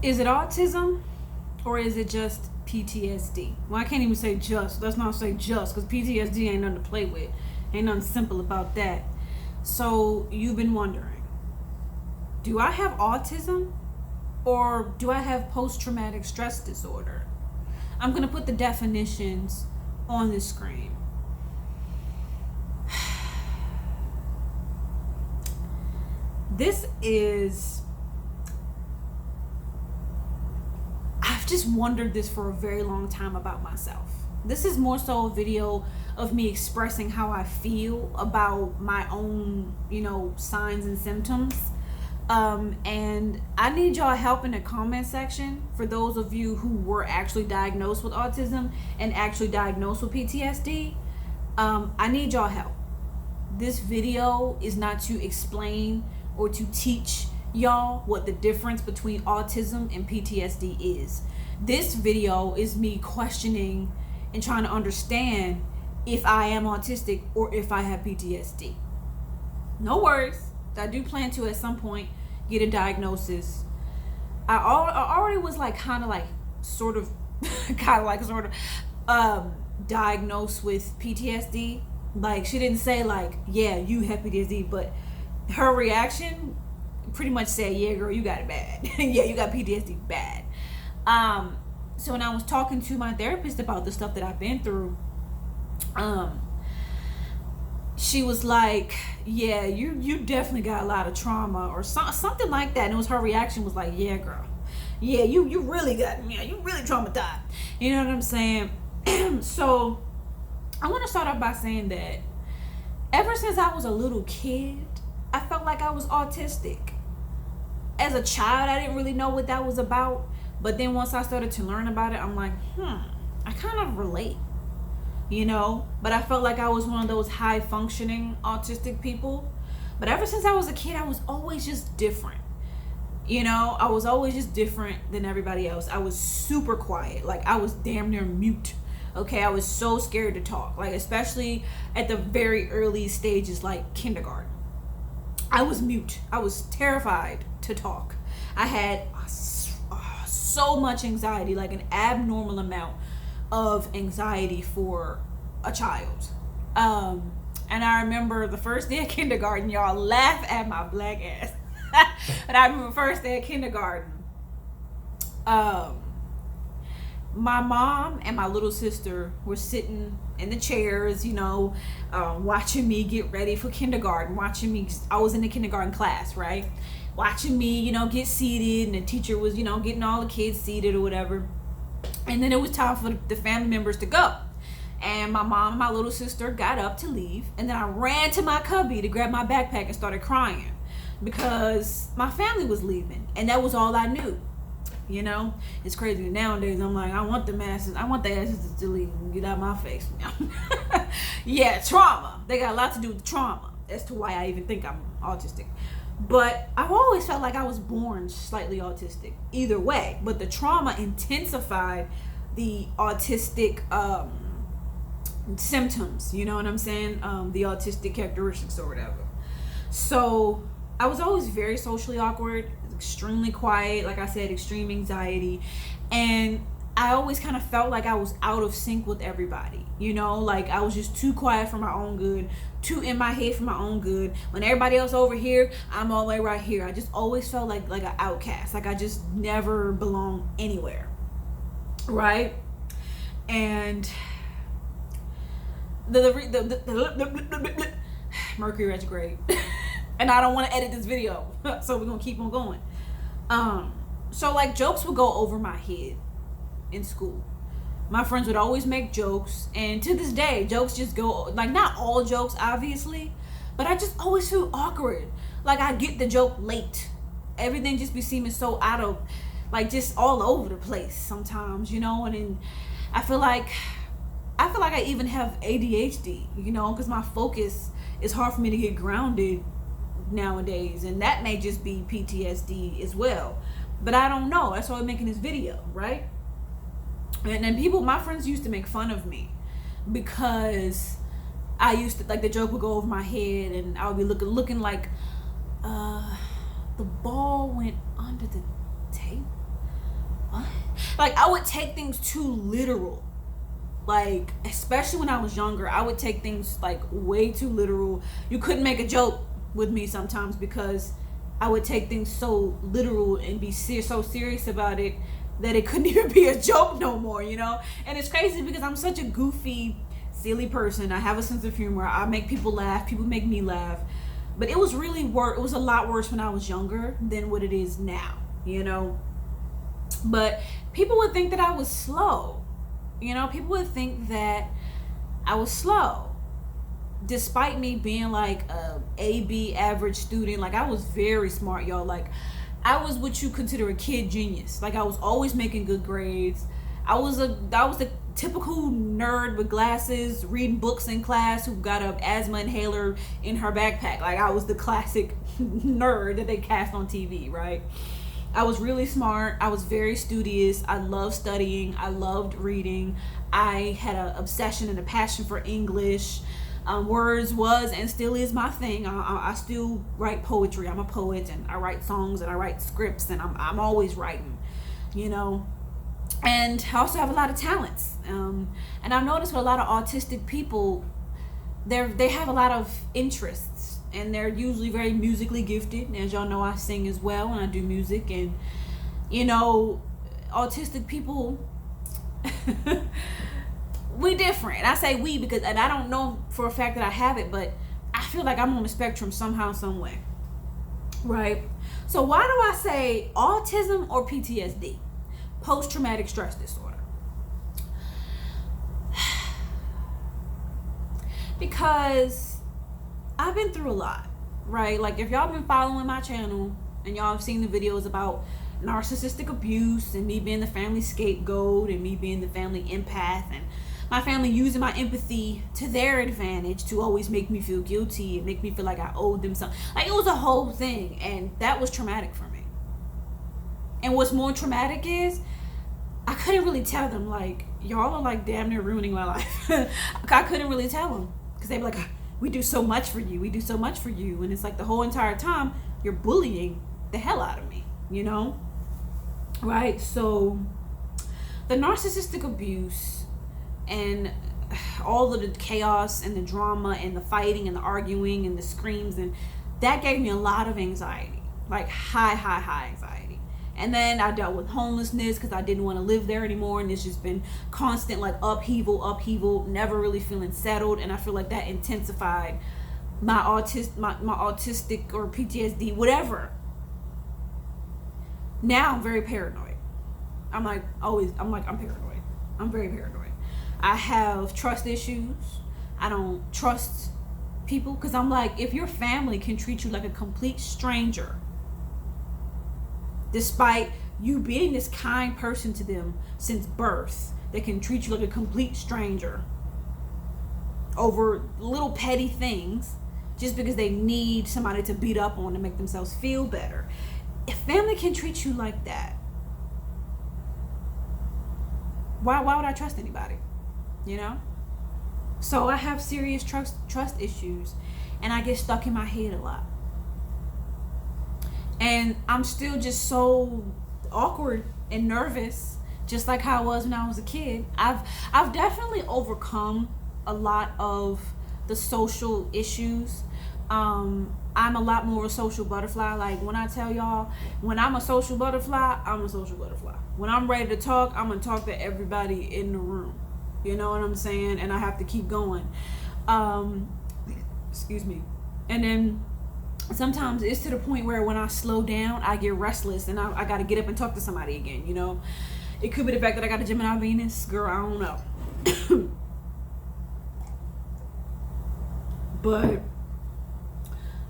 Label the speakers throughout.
Speaker 1: Is it autism or is it just PTSD? Well, I can't even say just. Let's not say just, because PTSD ain't nothing to play with. Ain't nothing simple about that. So you've been wondering, do I have autism or do I have post-traumatic stress disorder? I'm going to put the definitions on the screen. This is, I've just wondered this for a very long time about myself. This is more so a video of me expressing how I feel about my own, signs and symptoms. And I need y'all help in the comment section for those of you who were actually diagnosed with autism and actually diagnosed with PTSD. I need y'all help. This video is not to explain or to teach y'all what the difference between autism and PTSD is. This video is me questioning and trying to understand if I am autistic or if I have PTSD. No worries. I do plan to at some point get a diagnosis. I already was sort of diagnosed with PTSD. Like, she didn't say yeah, you have PTSD, but her reaction pretty much said, yeah, girl, you got it bad. Yeah, you got PTSD bad. So when I was talking to my therapist about the stuff that I've been through, she was like, yeah, you definitely got a lot of trauma or something like that. And it was, her reaction was like, yeah, girl, yeah, you really got, you really traumatized. You know what I'm saying? So I want to start off by saying that ever since I was a little kid, I felt like I was autistic. As a child, I didn't really know what that was about. But then once I started to learn about it, I'm like, I kind of relate. But I felt like I was one of those high functioning autistic people. But ever since I was a kid, I was always just different. I was always just different than everybody else. I was super quiet. Like, I was damn near mute. Okay, I was so scared to talk. Like, especially at the very early stages, like kindergarten. I was mute. I was terrified to talk. I had so much anxiety, like an abnormal amount of anxiety for a child. And I remember the first day of kindergarten, y'all laugh at my black ass. But I remember first day of kindergarten, my mom and my little sister were sitting in the chairs, watching me get ready for kindergarten, watching me, I was in the kindergarten class, right? Watching me, get seated, and the teacher was, getting all the kids seated or whatever. And then it was time for the family members to go. And my mom and my little sister got up to leave. And then I ran to my cubby to grab my backpack and started crying because my family was leaving. And that was all I knew. It's crazy nowadays. I'm like, I want the asses to leave and get out of my face. Yeah, trauma. They got a lot to do with trauma as to why I even think I'm autistic. But I've always felt like I was born slightly autistic either way. But the trauma intensified the autistic symptoms. You know what I'm saying? The autistic characteristics or whatever. So I was always very socially awkward, extremely quiet, like I said, extreme anxiety. And I always kind of felt like I was out of sync with everybody. Like I was just too quiet for my own good, too in my head for my own good. When everybody else over here, I'm all the way right here. I just always felt like an outcast. Like I just never belonged anywhere. Right? And the Mercury retrograde. And I don't want to edit this video. So we're going to keep on going. So like jokes would go over my head in school. My friends would always make jokes, and to this day jokes just go, like, not all jokes obviously, but I just always feel awkward. Like I get the joke late. Everything just be seeming so out of, like, just all over the place sometimes, and then I feel like I even have ADHD, because my focus is hard for me to get grounded nowadays, and that may just be PTSD as well, but I don't know. That's why I'm making this video, right? And then my friends used to make fun of me because I used to, like, the joke would go over my head and I would be looking like the ball went under the table. Like, I would take things too literal. Like, especially when I was younger, I would take things like way too literal. You couldn't make a joke with me sometimes because I would take things so literal and be so serious about it that it couldn't even be a joke no more, you know? And it's crazy because I'm such a goofy, silly person. I have a sense of humor. I make people laugh. People make me laugh. But it was really it was a lot worse when I was younger than what it is now, you know? But people would think that I was slow. You know, people would think that I was slow. Despite me being like a AB average student, like I was very smart, y'all. Like I was what you consider a kid genius. Like I was always making good grades. I was the typical nerd with glasses, reading books in class, who got an asthma inhaler in her backpack. Like I was the classic nerd that they cast on TV, right? I was really smart. I was very studious. I loved studying. I loved reading. I had an obsession and a passion for English. Words was and still is my thing. I still write poetry. I'm a poet, and I write songs and I write scripts, and I'm always writing, you know. And I also have a lot of talents. And I've noticed with a lot of autistic people, they have a lot of interests, and they're usually very musically gifted. And as y'all know, I sing as well, and I do music. And you know, autistic people, we different. I say we because, and I don't know for a fact that I have it, but I feel like I'm on the spectrum somehow, some way, right? So why do I say autism or PTSD, post-traumatic stress disorder? Because I've been through a lot, right? Like if y'all been following my channel and y'all have seen the videos about narcissistic abuse and me being the family scapegoat and me being the family empath and my family using my empathy to their advantage to always make me feel guilty and make me feel like I owed them something. Like it was a whole thing, and that was traumatic for me. And what's more traumatic is I couldn't really tell them, like, y'all are like damn near ruining my life. I couldn't really tell them because they'd be like, we do so much for you. We do so much for you. And it's like the whole entire time you're bullying the hell out of me, you know? Right? So the narcissistic abuse and all of the chaos and the drama and the fighting and the arguing and the screams, and that gave me a lot of anxiety, like high anxiety. And then I dealt with homelessness because I didn't want to live there anymore, and it's just been constant like upheaval, never really feeling settled. And I feel like that intensified my autistic or PTSD, whatever. Now I'm very paranoid. I'm paranoid. I'm very paranoid. I have trust issues. I don't trust people because I'm like, if your family can treat you like a complete stranger, despite you being this kind person to them since birth, they can treat you like a complete stranger over little petty things just because they need somebody to beat up on to make themselves feel better. If family can treat you like that, why would I trust anybody? You know? So I have serious trust issues, and I get stuck in my head a lot. And I'm still just so awkward and nervous, just like how I was when I was a kid. I've definitely overcome a lot of the social issues. I'm a lot more of a social butterfly. Like when I tell y'all, when I'm a social butterfly, I'm a social butterfly. When I'm ready to talk, I'm gonna talk to everybody in the room. You know what I'm saying? And I have to keep going. Excuse me. And then sometimes it's to the point where when I slow down, I get restless and I got to get up and talk to somebody again, you know? It could be the fact that I got a Gemini Venus. Girl, I don't know.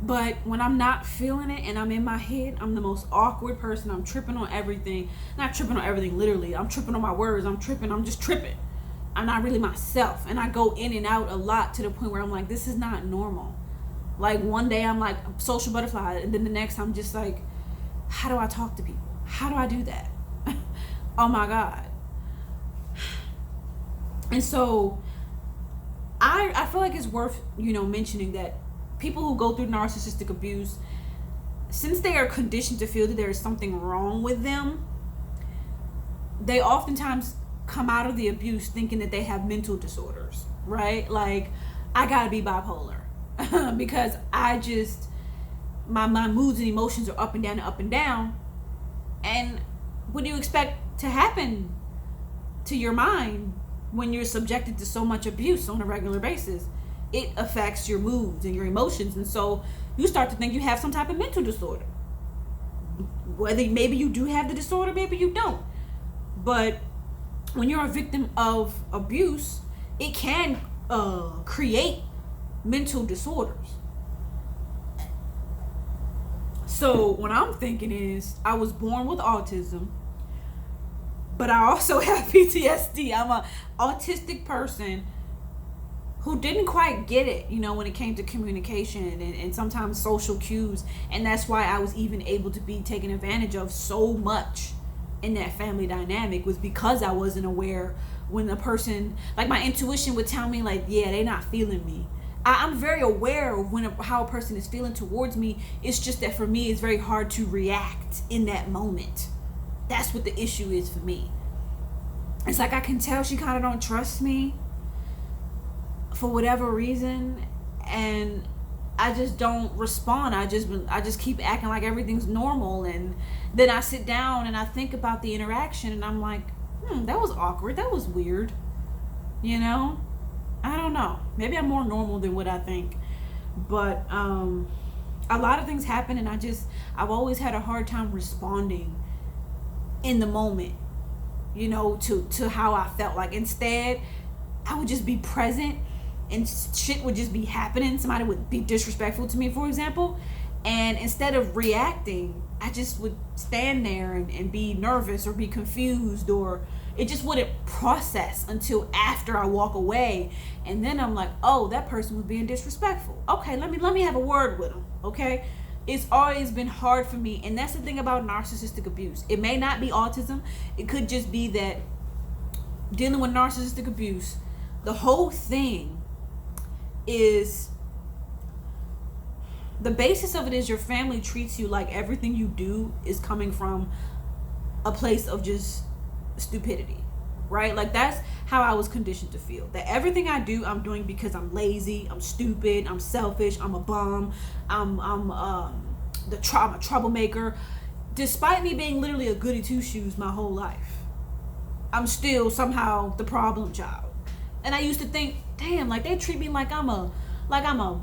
Speaker 1: But when I'm not feeling it and I'm in my head, I'm the most awkward person. I'm tripping on everything. Not tripping on everything, literally. I'm tripping on my words. I'm just tripping. I'm not really myself. And I go in and out a lot to the point where I'm like, this is not normal. Like one day I'm like a social butterfly, and then the next I'm just like, how do I talk to people? How do I do that? Oh my God. And so I feel like it's worth, you know, mentioning that people who go through narcissistic abuse, since they are conditioned to feel that there is something wrong with them, they oftentimes come out of the abuse thinking that they have mental disorders, right? Like, I gotta be bipolar because I just, my moods and emotions are up and down and up and down. And what do you expect to happen to your mind when you're subjected to so much abuse on a regular basis? It affects your moods and your emotions, and so you start to think you have some type of mental disorder. Whether maybe you do have the disorder, maybe you don't. But when you're a victim of abuse, it can create mental disorders. So what I'm thinking is, I was born with autism, but I also have PTSD. I'm a autistic person who didn't quite get it, when it came to communication and sometimes social cues. And that's why I was even able to be taken advantage of so much in that family dynamic, was because I wasn't aware when the person, like, my intuition would tell me, like, yeah, they're not feeling me. I'm very aware of how a person is feeling towards me. It's just that for me, it's very hard to react in that moment. That's what the issue is for me. It's like I can tell she kind of don't trust me for whatever reason, and I just don't respond. I just keep acting like everything's normal, and then I sit down and I think about the interaction, and I'm like, that was awkward. That was weird. I don't know. Maybe I'm more normal than what I think, but a lot of things happen, and I've always had a hard time responding in the moment, to how I felt. Like, instead, I would just be present, and shit would just be happening. Somebody would be disrespectful to me, for example, and instead of reacting, I just would stand there and be nervous or be confused, or it just wouldn't process until after I walk away. And then I'm like, oh, that person was being disrespectful. Okay, let me have a word with them. Okay, it's always been hard for me. And that's the thing about narcissistic abuse. It may not be autism. It could just be that dealing with narcissistic abuse, the whole thing is, the basis of it is your family treats you like everything you do is coming from a place of just stupidity, right? Like, that's how I was conditioned to feel, that everything I do, I'm doing because I'm lazy, I'm stupid, I'm selfish, I'm a bum, I'm a troublemaker. Despite me being literally a goody two shoes my whole life, I'm still somehow the problem child. And I used to think, damn, like, they treat me like I'm a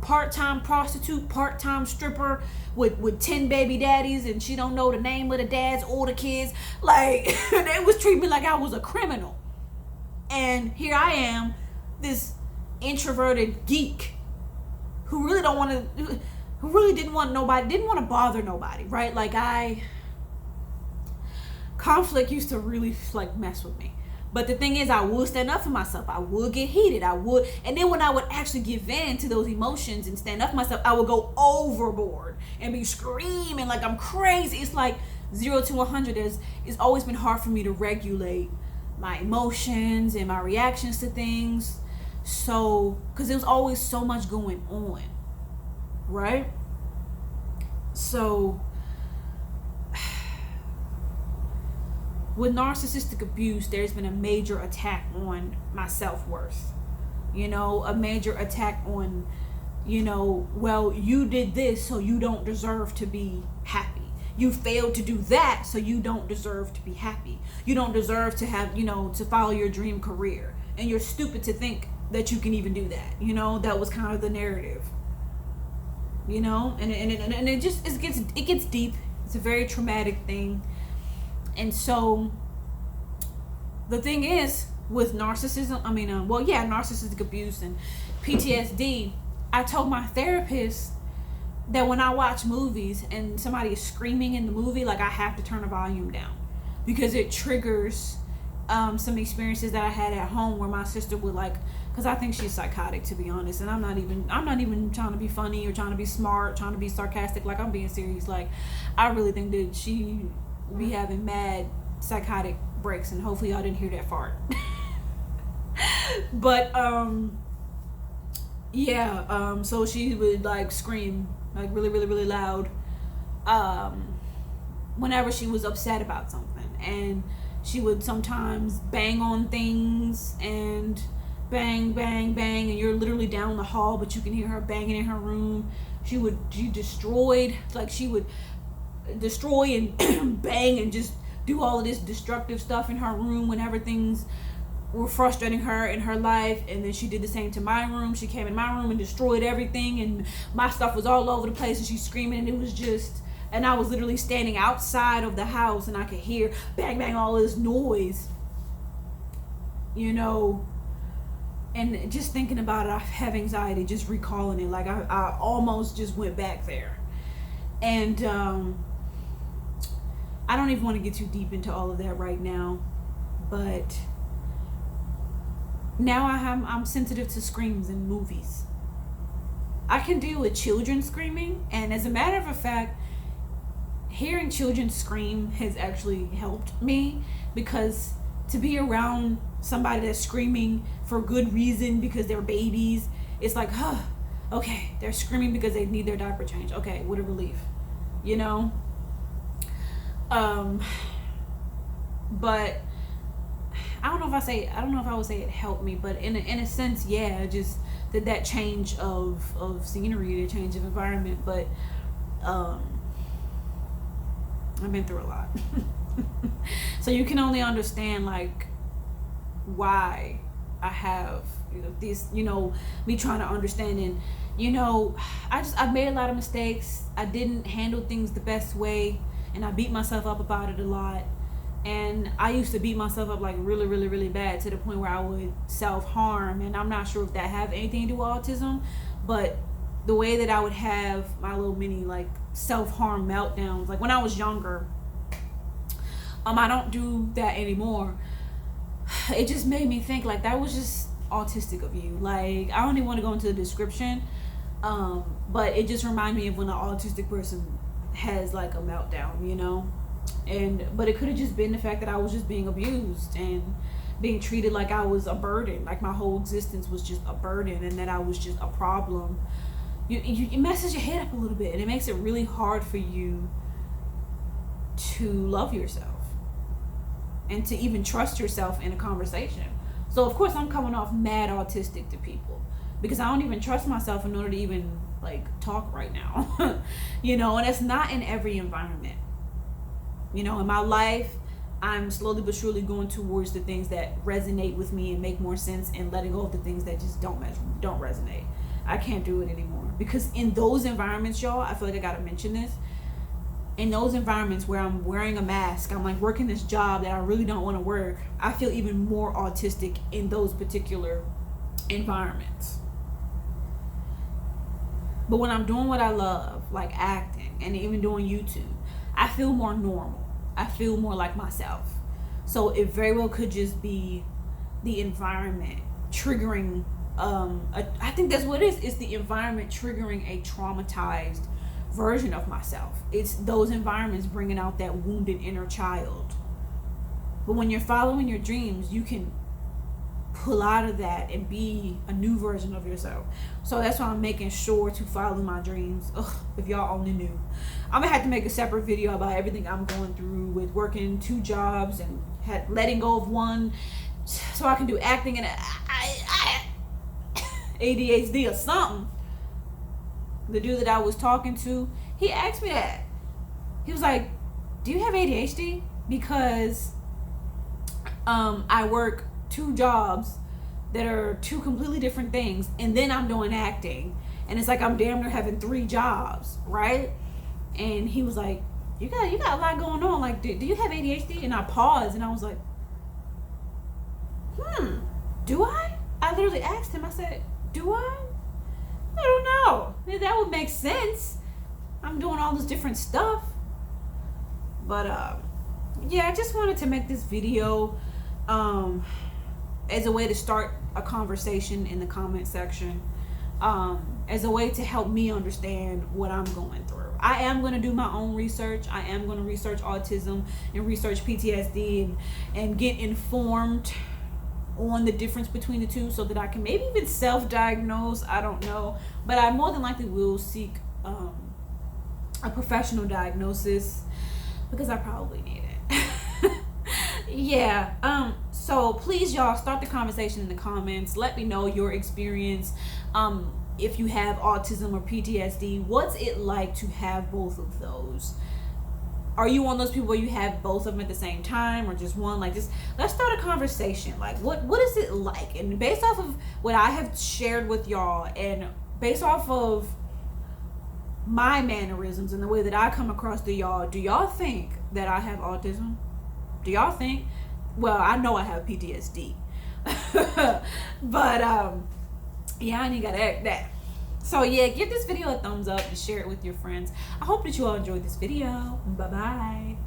Speaker 1: part-time prostitute, part-time stripper with 10 baby daddies, and she don't know the name of the dads or the kids. Like, they was treating me like I was a criminal. And here I am, this introverted geek who really didn't want to bother nobody, right? Like, conflict used to really, like, mess with me. But the thing is, I would stand up for myself. I would get heated. And then when I would actually give in to those emotions and stand up for myself, I would go overboard and be screaming like I'm crazy. It's like 0 to 100. It's always been hard for me to regulate my emotions and my reactions to things. So, because there was always so much going on, right? So, with narcissistic abuse, there's been a major attack on my self-worth. A major attack on, well, you did this, so you don't deserve to be happy. You failed to do that, so you don't deserve to be happy. You don't deserve to have, to follow your dream career. And you're stupid to think that you can even do that. That was kind of the narrative. And it gets deep. It's a very traumatic thing. And so the thing is, with narcissistic abuse and PTSD, I told my therapist that when I watch movies and somebody is screaming in the movie, like, I have to turn the volume down, because it triggers some experiences that I had at home where my sister would, like, because I think she's psychotic, to be honest, and I'm not even trying to be funny or trying to be smart, trying to be sarcastic. Like, I'm being serious. Like, I really think that she be having mad psychotic breaks, and hopefully y'all didn't hear that fart. But so she would, like, scream, like, really, really, really loud whenever she was upset about something. And She would sometimes bang on things and bang, bang, bang, and you're literally down the hall, but you can hear her banging in her room. She would she would destroy and bang and just do all of this destructive stuff in her room whenever things were frustrating her in her life. And then she did the same to my room. She came in my room and destroyed everything, and my stuff was all over the place, and she's screaming, and it was just, and I was literally standing outside of the house, and I could hear bang bang, all this noise, you know. And just thinking about it, I have anxiety just recalling it. Like I almost just went back there. And I don't even want to get too deep into all of that right now, but now I'm sensitive to screams in movies. I can deal with children screaming, and as a matter of fact, hearing children scream has actually helped me, because to be around somebody that's screaming for good reason because they're babies, it's like, okay, they're screaming because they need their diaper change. Okay, what a relief, you know. But I don't know if I would say it helped me, but in a sense, yeah, just that change of scenery, the change of environment. But I've been through a lot. So you can only understand like why I have this, me trying to understand. And I made a lot of mistakes. I didn't handle things the best way, and I beat myself up about it a lot. And I used to beat myself up like really, really, really bad, to the point where I would self-harm. And I'm not sure if that have anything to do with autism, but the way that I would have my little mini like self-harm meltdowns, like when I was younger, I don't do that anymore. It just made me think like that was just autistic of you. Like, I don't even want to go into the description, but it just reminded me of when an autistic person has like a meltdown, but it could have just been the fact that I was just being abused and being treated like I was a burden, like my whole existence was just a burden, and that I was just a problem. It messes your head up a little bit, and it makes it really hard for you to love yourself and to even trust yourself in a conversation. So of course I'm coming off mad autistic to people, because I don't even trust myself in order to even like talk right now. And it's not in every environment. In my life, I'm slowly but surely going towards the things that resonate with me and make more sense, and letting go of the things that just don't resonate. I can't do it anymore, because in those environments, y'all, I feel like I gotta mention this. In those environments where I'm wearing a mask, I'm like working this job that I really don't want to work, I feel even more autistic in those particular environments. But when I'm doing what I love, like acting and even doing YouTube, I feel more normal. I feel more like myself. So it very well could just be the environment triggering, I think that's what it is. It's the environment triggering a traumatized version of myself. It's those environments bringing out that wounded inner child. But when you're following your dreams, you can pull out of that and be a new version of yourself. So that's why I'm making sure to follow my dreams. If y'all only knew. I'm gonna have to make a separate video about everything I'm going through with working 2 jobs and letting go of one so I can do acting and ADHD or something. The dude that I was talking to, he asked me that. He was like, do you have ADHD? Because I work 2 jobs that are 2 completely different things, and then I'm doing acting, and it's like I'm damn near having 3 jobs, right? And he was like, you got a lot going on, like do you have ADHD? And I paused, and I was like, do I literally asked him, I said, do I don't know. That would make sense. I'm doing all this different stuff. But yeah, I just wanted to make this video as a way to start a conversation in the comment section, as a way to help me understand what I'm going through. I am going to do my own research. I am going to research autism and research PTSD and get informed on the difference between the two, so that I can maybe even self-diagnose. I don't know, but I more than likely will seek a professional diagnosis, because I probably need it. Yeah. So please, y'all, start the conversation in the comments. Let me know your experience. If you have autism or PTSD, what's it like to have both of those? Are you one of those people where you have both of them at the same time, or just one? Like, just let's start a conversation. Like, what is it like? And based off of what I have shared with y'all, and based off of my mannerisms and the way that I come across to y'all, do y'all think that I have autism? Do y'all think? Well, I know I have PTSD, but yeah, I ain't gotta act that. So yeah, give this video a thumbs up and share it with your friends. I hope that you all enjoyed this video. Bye bye.